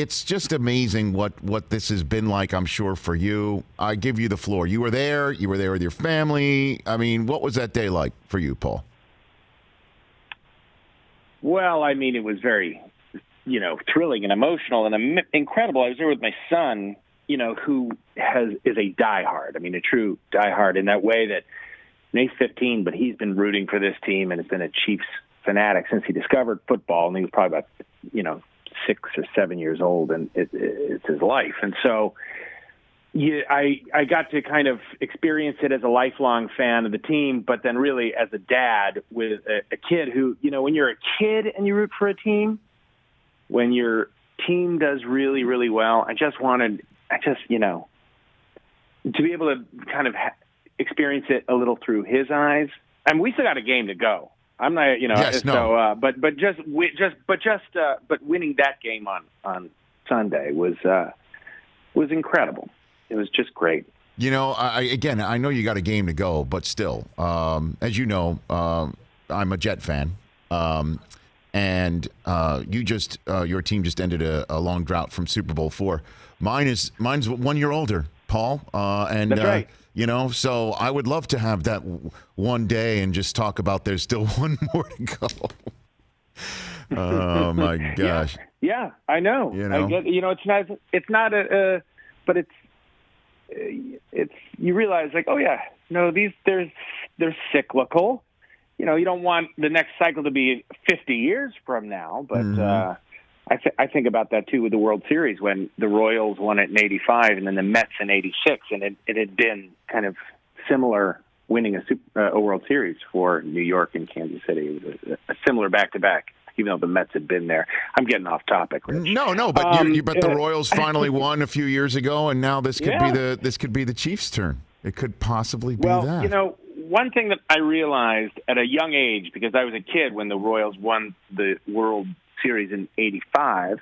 it's just amazing what this has been like, I'm sure, for you. I give you the floor. You were there with your family. I mean, what was that day like for you, Paul? Well, I mean, it was very, thrilling and emotional and incredible. I was there with my son, who is a diehard. I mean, a true diehard in that way that he's 15, but he's been rooting for this team and has been a Chiefs fanatic since he discovered football, and he was probably about 6 or 7 years old, and it's his life. And so I got to kind of experience it as a lifelong fan of the team, but then really as a dad with a kid who, when you're a kid and you root for a team, when your team does really, really well, I just to be able to kind of experience it a little through his eyes. I mean, we still got a game to go. I'm not, Yes, no. but winning that game on Sunday was incredible. It was just great. I know you got a game to go, but still, as you know, I'm a Jet fan, and your team just ended a long drought from Super Bowl IV. Mine's 1 year older, Paul, and that's right. So I would love to have that one day and just talk about there's still one more to go. Oh my gosh. Yeah, I know. I get, it's not but it's you realize like, oh yeah, no, they're cyclical. You don't want the next cycle to be 50 years from now, but I think about that too with the World Series when the Royals won it in '85 and then the Mets in '86, and it had been kind of similar winning a World Series for New York and Kansas City. It was a similar back-to-back, even though the Mets had been there. I'm getting off topic, Rich. No, but the Royals finally won a few years ago, and now this could be the Chiefs' turn. It could possibly be that. Well, one thing that I realized at a young age, because I was a kid when the Royals won the World Series in '85,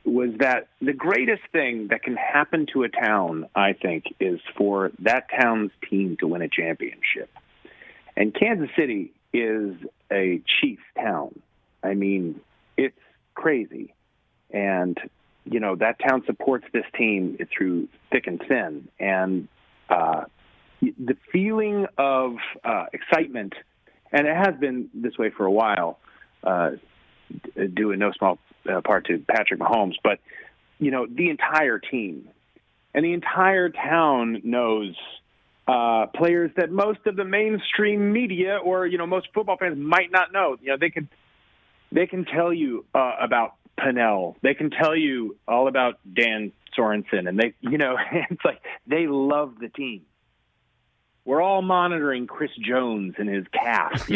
was that the greatest thing that can happen to a town, I think, is for that town's team to win a championship. And Kansas City is a Chiefs town. I mean, it's crazy. And, that town supports this team through thick and thin. And the feeling of excitement, and it has been this way for a while, due in no small part to Patrick Mahomes, but, the entire team and the entire town knows players that most of the mainstream media or, most football fans might not know. They can tell you about Pennell. They can tell you all about Dan Sorensen, and it's like they love the team. We're all monitoring Chris Jones and his calf.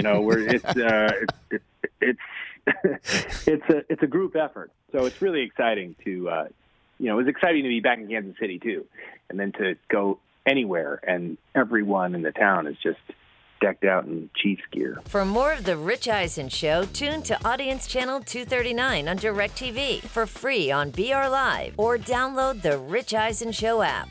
It's a group effort. So it's really exciting to, it was exciting to be back in Kansas City too, and then to go anywhere and everyone in the town is just decked out in Chiefs gear. For more of The Rich Eisen Show, tune to Audience Channel 239 on DirecTV for free on BR Live or download the Rich Eisen Show app.